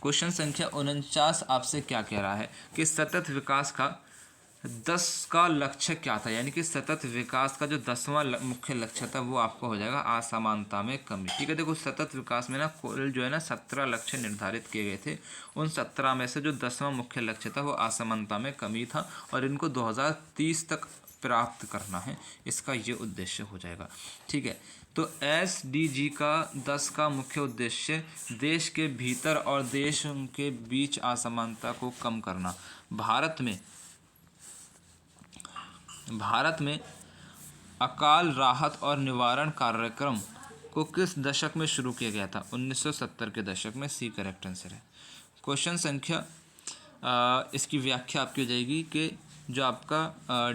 क्वेश्चन संख्या 49 आपसे क्या कह रहा है कि सतत विकास का 10 का लक्ष्य क्या था, यानी कि सतत विकास का जो 10वां मुख्य लक्ष्य था वो आपको हो जाएगा असमानता में कमी, ठीक है। देखो सतत विकास में ना कुल जो है ना 17 लक्ष्य निर्धारित किए गए थे, उन 17 में से जो 10वां मुख्य लक्ष्य था वो असमानता में कमी था और इनको 2030 तक प्राप्त करना है, इसका ये उद्देश्य हो जाएगा, ठीक है। तो SDG का 10 का मुख्य उद्देश्य देश के भीतर और देशों के बीच असमानता को कम करना। भारत में अकाल राहत और निवारण कार्यक्रम को किस दशक में शुरू किया गया था। 1970 के दशक में, सी करेक्ट आंसर है। क्वेश्चन संख्या इसकी व्याख्या आपकी हो जाएगी कि जो आपका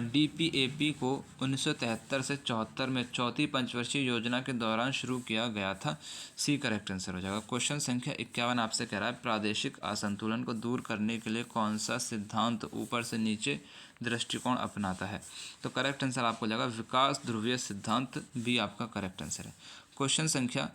DPAP को 1973 से 74 में चौथी पंचवर्षीय योजना के दौरान शुरू किया गया था, सी करेक्ट आंसर हो जाएगा। क्वेश्चन संख्या 51 आपसे कह रहा है प्रादेशिक असंतुलन को दूर करने के लिए कौन सा सिद्धांत ऊपर से नीचे दृष्टिकोण अपनाता है। तो करेक्ट आंसर आपको हो जाएगा विकास ध्रुवीय सिद्धांत, बी आपका करेक्ट आंसर है। क्वेश्चन संख्या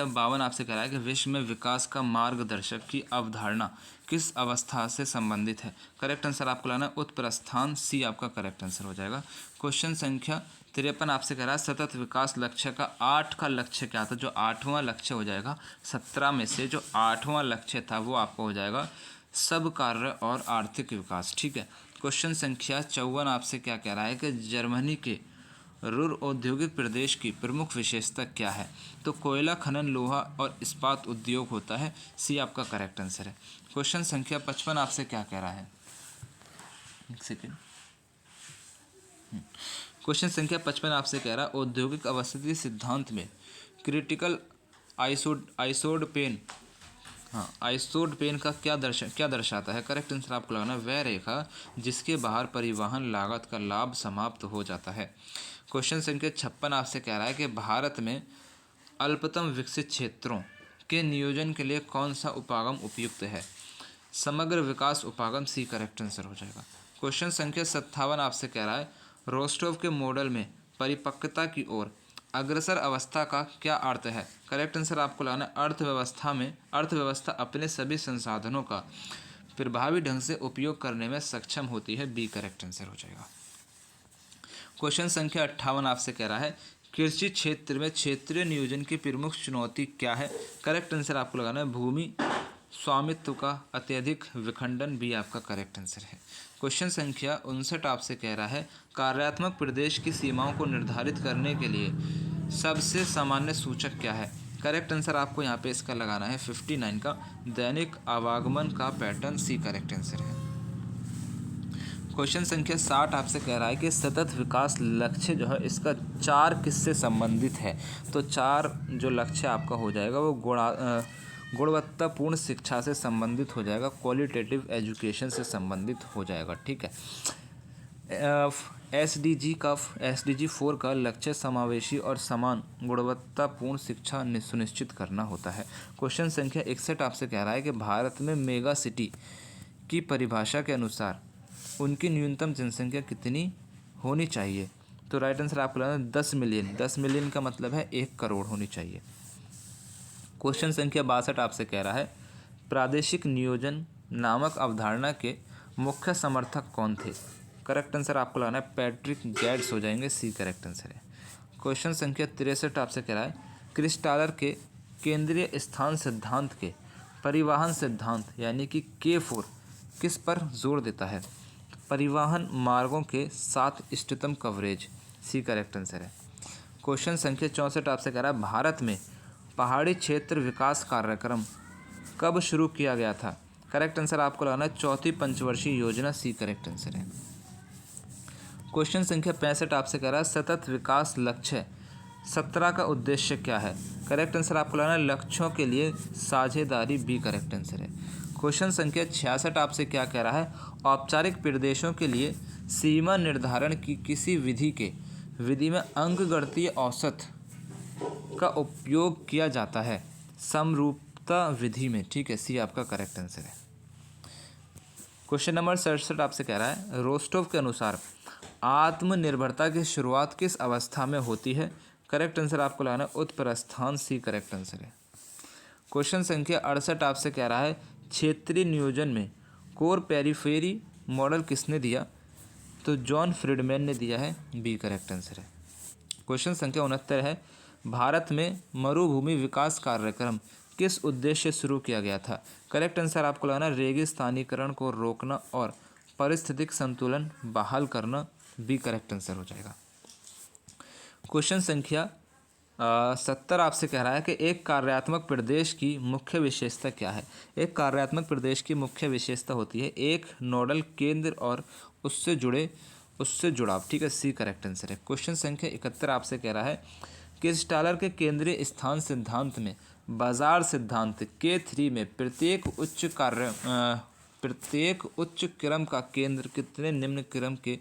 52 आपसे कह रहा है कि विश्व में विकास का मार्गदर्शक की अवधारणा किस अवस्था से संबंधित है। करेक्ट आंसर आपको लाना है उत्प्रस्थान, सी आपका करेक्ट आंसर हो जाएगा। क्वेश्चन संख्या 53 आपसे कह रहा है सतत विकास लक्ष्य का 8 का लक्ष्य क्या था। जो 8वां लक्ष्य हो जाएगा 17 में से जो 8वां लक्ष्य था वो आपको हो जाएगा सब कार्य और आर्थिक विकास, ठीक है। क्वेश्चन संख्या 54 आपसे क्या कह रहा है कि जर्मनी के रुर औद्योगिक प्रदेश की प्रमुख विशेषता क्या है। तो कोयला खनन, लोहा और इस्पात उद्योग होता है, सी आपका करेक्ट आंसर है। क्वेश्चन संख्या 55 आपसे क्या कह रहा है, एक सेकेंड। क्वेश्चन संख्या 55 आपसे कह रहा है औद्योगिक अवस्थिति सिद्धांत में क्रिटिकल आइसोड पेन का क्या दर्शाता है। करेक्ट आंसर आपको लगाना वह रेखा जिसके बाहर परिवहन लागत का लाभ समाप्त हो जाता है। क्वेश्चन संख्या 56 आपसे कह रहा है कि भारत में अल्पतम विकसित क्षेत्रों के नियोजन के लिए कौन सा उपागम उपयुक्त है। समग्र विकास उपागम, सी करेक्ट आंसर हो जाएगा। क्वेश्चन संख्या 57 आपसे कह रहा है रोस्टोव के मॉडल में परिपक्वता की ओर अग्रसर अवस्था का क्या अर्थ है। करेक्ट आंसर आपको लगाना है अर्थव्यवस्था अपने सभी संसाधनों का प्रभावी ढंग से उपयोग करने में सक्षम होती है, बी करेक्ट आंसर हो जाएगा। क्वेश्चन संख्या 58 आपसे कह रहा है कृषि क्षेत्र में क्षेत्रीय नियोजन की प्रमुख चुनौती क्या है। करेक्ट आंसर आपको लगाना है भूमि स्वामित्व का अत्यधिक विखंडन, भी आपका करेक्ट आंसर है। क्वेश्चन संख्या 59 आपसे कह रहा है कार्यात्मक प्रदेश की सीमाओं को निर्धारित करने के लिए सबसे सामान्य सूचक क्या है। करेक्ट आंसर आपको यहाँ पे इसका लगाना है 59 का दैनिक आवागमन का पैटर्न, सी करेक्ट आंसर है। क्वेश्चन संख्या 60 आपसे कह रहा है कि सतत विकास लक्ष्य जो है इसका 4 किससे संबंधित है। तो 4 जो लक्ष्य आपका हो जाएगा वो गुणवत्तापूर्ण शिक्षा से संबंधित हो जाएगा, क्वालिटेटिव एजुकेशन से संबंधित हो जाएगा। ठीक है। SDG 4 का लक्ष्य समावेशी और समान गुणवत्तापूर्ण शिक्षा सुनिश्चित करना होता है। क्वेश्चन संख्या 61 आपसे कह रहा है कि भारत में मेगा सिटी की परिभाषा के अनुसार उनकी न्यूनतम जनसंख्या कितनी होनी चाहिए। तो राइट आंसर आपको लगाना 10 मिलियन। 10 मिलियन का मतलब है 1 करोड़ होनी चाहिए। क्वेश्चन संख्या 62 आपसे कह रहा है प्रादेशिक नियोजन नामक अवधारणा के मुख्य समर्थक कौन थे। करेक्ट आंसर आपको लगाना है पैट्रिक गैड्स हो जाएंगे, सी करेक्ट आंसर है। क्वेश्चन संख्या 63 आपसे कह रहा है क्रिस्टालर के केंद्रीय स्थान सिद्धांत के परिवहन सिद्धांत यानी कि K4 किस पर जोर देता है। परिवहन मार्गों के साथ इष्टतम कवरेज, सी करेक्ट आंसर है। क्वेश्चन संख्या 64 आपसे कह रहा है भारत में पहाड़ी क्षेत्र विकास कार्यक्रम कब शुरू किया गया था। करेक्ट आंसर आपको लगाना है चौथी पंचवर्षीय योजना, सी करेक्ट आंसर है। क्वेश्चन संख्या 65 आपसे कह रहा है सतत विकास लक्ष्य 17 का उद्देश्य क्या है। करेक्ट आंसर आपको लगाना है लक्ष्यों के लिए साझेदारी, बी करेक्ट आंसर है। क्वेश्चन संख्या 66 आपसे क्या कह रहा है औपचारिक प्रदेशों के लिए सीमा निर्धारण की किसी विधि में अंकगणितीय औसत का उपयोग किया जाता है समरूपता विधि में। ठीक है, सी आपका करेक्ट आंसर है। क्वेश्चन नंबर 67 आपसे कह रहा है रोस्टोव के अनुसार आत्मनिर्भरता की शुरुआत किस अवस्था में होती है। करेक्ट आंसर आपको लगाना है उत्तरस्थान, सी करेक्ट आंसर है। क्वेश्चन संख्या 68 आपसे कह रहा है क्षेत्रीय नियोजन में कोर पेरिफेरी मॉडल किसने दिया। तो जॉन फ्रीडमैन ने दिया है, बी करेक्ट आंसर है। क्वेश्चन संख्या 69 है भारत में मरुभूमि विकास कार्यक्रम किस उद्देश्य से शुरू किया गया था। करेक्ट आंसर आपको लगाना रेगिस्तानीकरण को रोकना और पारिस्थितिक संतुलन बहाल करना, बी करेक्ट आंसर हो जाएगा। क्वेश्चन संख्या 70 आपसे कह रहा है कि एक कार्यात्मक प्रदेश की मुख्य विशेषता क्या है। एक कार्यात्मक प्रदेश की मुख्य विशेषता होती है एक नोडल केंद्र और उससे जुड़ाव। ठीक है, सी करेक्ट आंसर है। क्वेश्चन संख्या 71 आपसे कह रहा है क्रिस्टालर के केंद्रीय स्थान सिद्धांत में बाजार सिद्धांत K3 में प्रत्येक उच्च क्रम का केंद्र कितने निम्न क्रम के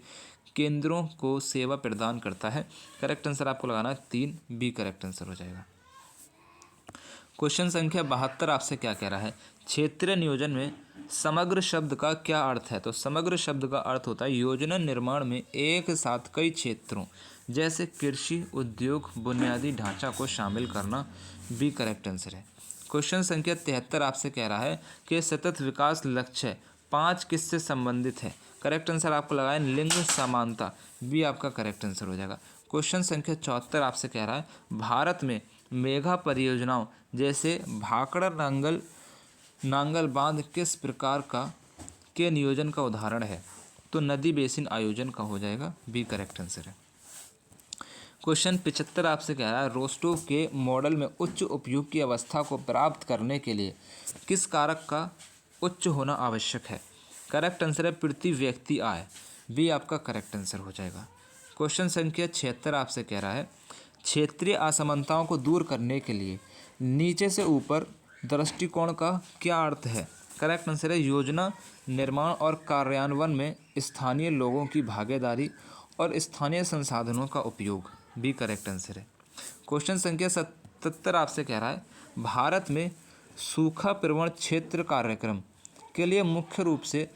केंद्रों को सेवा प्रदान करता है। करेक्ट आंसर आपको लगाना है 3, बी करेक्ट आंसर हो जाएगा। क्वेश्चन संख्या 72 आपसे क्या कह रहा है क्षेत्रीय नियोजन में समग्र शब्द का क्या अर्थ है। तो समग्र शब्द का अर्थ होता है योजना निर्माण में एक साथ कई क्षेत्रों जैसे कृषि, उद्योग, बुनियादी ढांचा को शामिल करना, बी करेक्ट आंसर है। क्वेश्चन संख्या 73 आपसे कह रहा है कि सतत विकास लक्ष्य 5 किससे संबंधित है। करेक्ट आंसर आपको लगाएं लिंग समानता, बी आपका करेक्ट आंसर हो जाएगा। क्वेश्चन संख्या 74 आपसे कह रहा है भारत में मेगा परियोजनाओं जैसे भाखड़ा नांगल बांध किस प्रकार के नियोजन का उदाहरण है। तो नदी बेसिन आयोजन का हो जाएगा, बी करेक्ट आंसर है। क्वेश्चन 75 आपसे कह रहा है रोस्टोव के मॉडल में उच्च उपयोग की अवस्था को प्राप्त करने के लिए किस कारक का उच्च होना आवश्यक है। करेक्ट आंसर है प्रति व्यक्ति आय, बी आपका करेक्ट आंसर हो जाएगा। क्वेश्चन संख्या 76 आपसे कह रहा है क्षेत्रीय असमानताओं को दूर करने के लिए नीचे से ऊपर दृष्टिकोण का क्या अर्थ है। करेक्ट आंसर है योजना निर्माण और कार्यान्वयन में स्थानीय लोगों की भागीदारी और स्थानीय संसाधनों का उपयोग, बी करेक्ट आंसर है। क्वेश्चन संख्या 77 आपसे कह रहा है भारत में सूखा प्रवण क्षेत्र कार्यक्रम के लिए मुख्य रूप से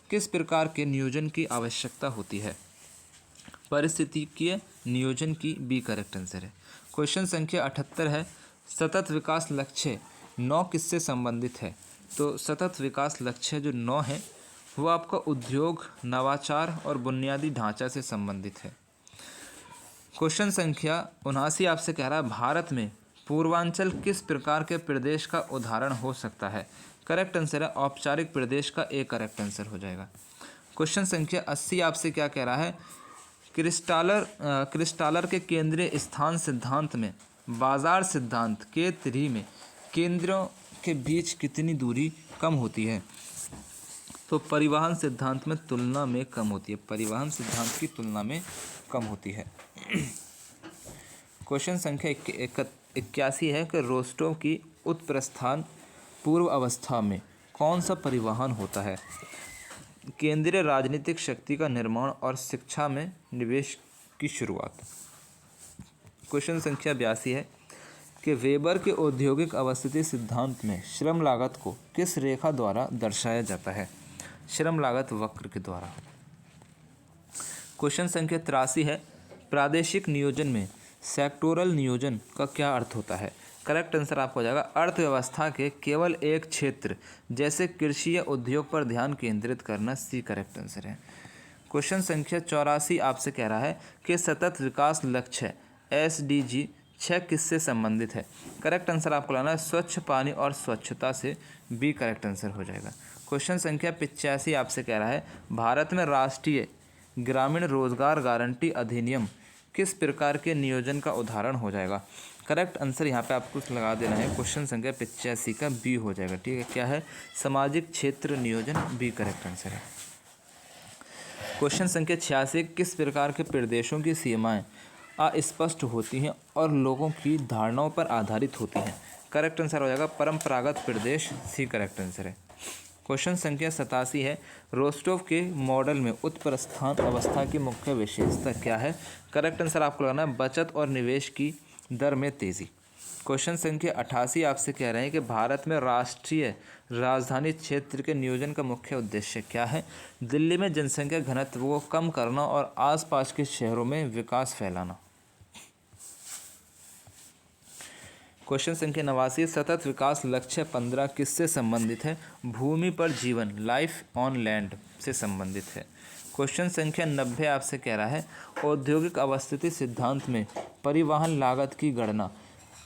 किस प्रकार के नियोजन की आवश्यकता होती है। पारिस्थितिकीय नियोजन की, बी करेक्ट आंसर है। क्वेश्चन संख्या 78 है सतत विकास लक्ष्य 9 किससे संबंधित है। तो सतत विकास लक्ष्य जो 9 है वो आपका उद्योग, नवाचार और बुनियादी ढांचा से संबंधित है। क्वेश्चन संख्या 79 आपसे कह रहा है भारत में पूर्वांचल किस प्रकार के प्रदेश का उदाहरण हो सकता है। करेक्ट आंसर है औपचारिक प्रदेश का, ए करेक्ट आंसर हो जाएगा। क्वेश्चन संख्या 80 आपसे क्या कह रहा है क्रिस्टालर के केंद्रीय स्थान सिद्धांत में बाजार सिद्धांत K3 में केंद्रों के बीच कितनी दूरी कम होती है। तो परिवहन सिद्धांत में तुलना में कम होती है, परिवहन सिद्धांत की तुलना में कम होती है। क्वेश्चन संख्या 81 है कि रोस्टोव की उत्प्रस्थान पूर्व अवस्था में कौन सा परिवहन होता है? केंद्रीय राजनीतिक शक्ति का निर्माण और शिक्षा में निवेश की शुरुआत। क्वेश्चन संख्या 82 है कि वेबर के औद्योगिक अवस्थिति सिद्धांत में श्रम लागत को किस रेखा द्वारा दर्शाया जाता है? श्रम लागत वक्र के द्वारा। क्वेश्चन संख्या 83 है प्रादेशिक नियोजन में सेक्टोरल नियोजन का क्या अर्थ होता है? करेक्ट आंसर आपको हो जाएगा अर्थव्यवस्था के केवल एक क्षेत्र जैसे कृषि या उद्योग पर ध्यान केंद्रित करना। सी करेक्ट आंसर है। क्वेश्चन संख्या 84 आपसे कह रहा है कि सतत विकास लक्ष्य SDG 6 किससे संबंधित है? करेक्ट आंसर आपको लाना है स्वच्छ पानी और स्वच्छता से। बी करेक्ट आंसर हो जाएगा। क्वेश्चन संख्या 85 आपसे कह रहा है भारत में राष्ट्रीय ग्रामीण रोजगार गारंटी अधिनियम किस प्रकार के नियोजन का उदाहरण हो जाएगा? करेक्ट आंसर यहाँ पे आपको लगा देना है क्वेश्चन संख्या 85 का बी हो जाएगा। ठीक है, क्या है? सामाजिक क्षेत्र नियोजन। बी करेक्ट आंसर है। क्वेश्चन संख्या 86 किस प्रकार के प्रदेशों की सीमाएं अस्पष्ट होती हैं और लोगों की धारणाओं पर आधारित होती हैं? करेक्ट आंसर हो जाएगा परंपरागत प्रदेश। सी करेक्ट आंसर है। क्वेश्चन संख्या 87 है रोस्टोव के मॉडल में उत्प्रस्थान अवस्था की मुख्य विशेषता क्या है? करेक्ट आंसर आपको लगाना है बचत और निवेश की दर में तेज़ी। क्वेश्चन संख्या 88 आपसे कह रहे हैं कि भारत में राष्ट्रीय राजधानी क्षेत्र के नियोजन का मुख्य उद्देश्य क्या है? दिल्ली में जनसंख्या घनत्व को कम करना और आसपास के शहरों में विकास फैलाना। क्वेश्चन संख्या 89 सतत विकास लक्ष्य 15 किससे संबंधित है? भूमि पर जीवन लाइफ ऑन लैंड से संबंधित है। क्वेश्चन संख्या 90 आपसे कह रहा है औद्योगिक अवस्थिति सिद्धांत में परिवहन लागत की गणना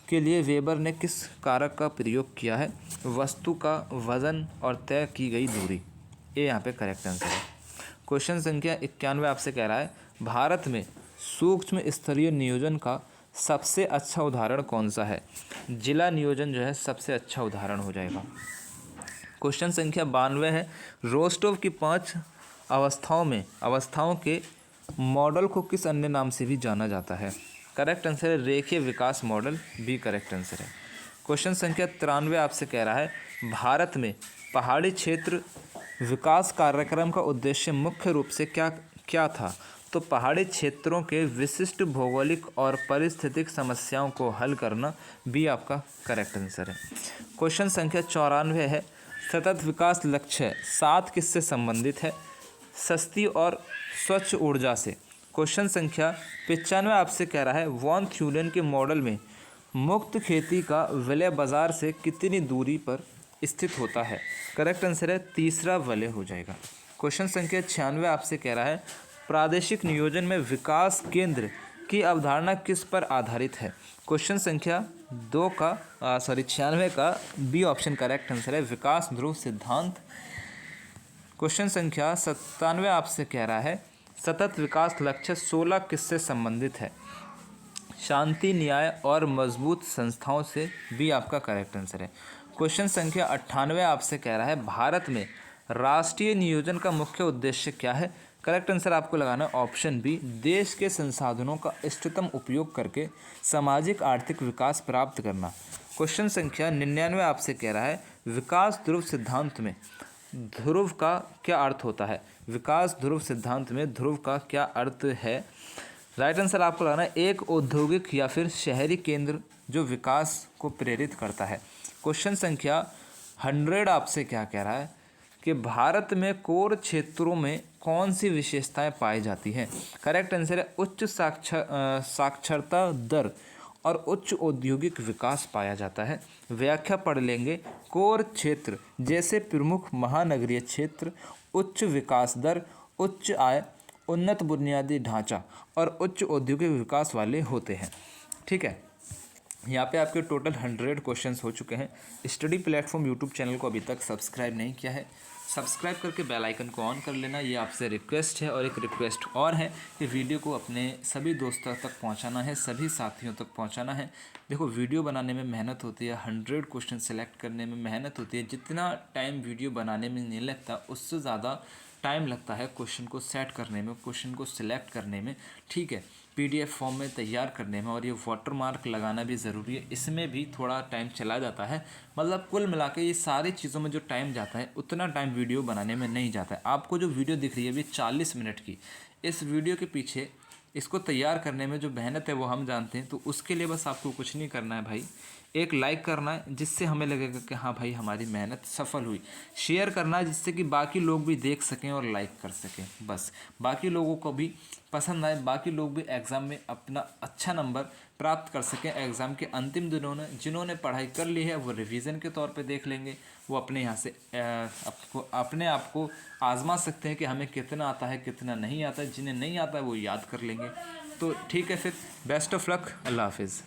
के लिए वेबर ने किस कारक का प्रयोग किया है? वस्तु का वजन और तय की गई दूरी। ये यहाँ पे करेक्ट आंसर है। क्वेश्चन संख्या 91 आपसे कह रहा है भारत में सूक्ष्म स्तरीय नियोजन का सबसे अच्छा उदाहरण कौन सा है? जिला नियोजन जो है सबसे अच्छा उदाहरण हो जाएगा। क्वेश्चन संख्या 92 है रोस्टोव की 5 अवस्थाओं के मॉडल को किस अन्य नाम से भी जाना जाता है? करेक्ट आंसर है रेखीय विकास मॉडल। बी करेक्ट आंसर है। क्वेश्चन संख्या 93 आपसे कह रहा है भारत में पहाड़ी क्षेत्र विकास कार्यक्रम का उद्देश्य मुख्य रूप से क्या था? तो पहाड़ी क्षेत्रों के विशिष्ट भौगोलिक और पारिस्थितिक समस्याओं को हल करना। बी आपका करेक्ट आंसर है। क्वेश्चन संख्या 94 है सतत विकास लक्ष्य 7 किससे संबंधित है? सस्ती और स्वच्छ ऊर्जा से। क्वेश्चन संख्या 95 आपसे कह रहा है वॉन थ्यूलेन के मॉडल में मुक्त खेती का विलय बाजार से कितनी दूरी पर स्थित होता है? करेक्ट आंसर है तीसरा विलय हो जाएगा। क्वेश्चन संख्या 96 आपसे कह रहा है प्रादेशिक नियोजन में विकास केंद्र की अवधारणा किस पर आधारित है? क्वेश्चन संख्या 96 का बी ऑप्शन करेक्ट आंसर है विकास ध्रुव सिद्धांत। क्वेश्चन संख्या 97 आपसे कह रहा है सतत विकास लक्ष्य 16 किससे संबंधित है? शांति न्याय और मजबूत संस्थाओं से। बी आपका करेक्ट आंसर है। क्वेश्चन संख्या 98 आपसे कह रहा है भारत में राष्ट्रीय नियोजन का मुख्य उद्देश्य क्या है? करेक्ट आंसर आपको लगाना है ऑप्शन बी देश के संसाधनों का इष्टतम उपयोग करके सामाजिक आर्थिक विकास प्राप्त करना। क्वेश्चन संख्या 99 आपसे कह रहा है विकास ध्रुव सिद्धांत में ध्रुव का क्या अर्थ होता है? विकास ध्रुव सिद्धांत में ध्रुव का क्या अर्थ है? राइट आंसर आपको लगाना है एक औद्योगिक या फिर शहरी केंद्र जो विकास को प्रेरित करता है। क्वेश्चन संख्या 100 आपसे क्या कह रहा है कि भारत में कोर क्षेत्रों में कौन सी विशेषताएं पाई जाती हैं? करेक्ट आंसर है उच्च साक्षरता दर और उच्च औद्योगिक विकास पाया जाता है। व्याख्या पढ़ लेंगे कोर क्षेत्र जैसे प्रमुख महानगरीय क्षेत्र उच्च विकास दर उच्च आय उन्नत बुनियादी ढांचा और उच्च औद्योगिक विकास वाले होते हैं। ठीक है, यहाँ पे आपके टोटल 100 क्वेश्चंस हो चुके हैं। स्टडी प्लेटफॉर्म यूट्यूब चैनल को अभी तक सब्सक्राइब नहीं किया है, सब्सक्राइब करके बेल आइकन को ऑन कर लेना, ये आपसे रिक्वेस्ट है। और एक रिक्वेस्ट और है कि वीडियो को अपने सभी दोस्तों तक पहुंचाना है, सभी साथियों तक पहुंचाना है। देखो वीडियो बनाने में मेहनत होती है, 100 क्वेश्चन सेलेक्ट करने में मेहनत होती है। जितना टाइम वीडियो बनाने में नहीं लगता उससे ज़्यादा टाइम लगता है क्वेश्चन को सेट करने में, क्वेश्चन को सिलेक्ट करने में, ठीक है, पीडीएफ फॉर्म में तैयार करने में। और ये वाटर मार्क लगाना भी ज़रूरी है, इसमें भी थोड़ा टाइम चला जाता है। मतलब कुल मिला के ये सारी चीज़ों में जो टाइम जाता है उतना टाइम वीडियो बनाने में नहीं जाता है। आपको जो वीडियो दिख रही है अभी 40 मिनट की, इस वीडियो के पीछे इसको तैयार करने में जो मेहनत है वो हम जानते हैं। तो उसके लिए बस आपको कुछ नहीं करना है भाई, एक लाइक करना है जिससे हमें लगेगा कि हाँ भाई हमारी मेहनत सफल हुई। शेयर करना है जिससे कि बाकी लोग भी देख सकें और लाइक कर सकें, बस बाकी लोगों को भी पसंद आए, बाकी लोग भी एग्ज़ाम में अपना अच्छा नंबर प्राप्त कर सकें। एग्ज़ाम के अंतिम दिनों में जिन्होंने पढ़ाई कर ली है वो रिवीजन के तौर पे देख लेंगे, वो अपने यहाँ से अपने आप को आजमा सकते हैं कि हमें कितना आता है कितना नहीं आता है। जिन्हें नहीं आता है वो याद कर लेंगे। तो ठीक है, फिर बेस्ट ऑफ लक, अल्लाह हाफिज़।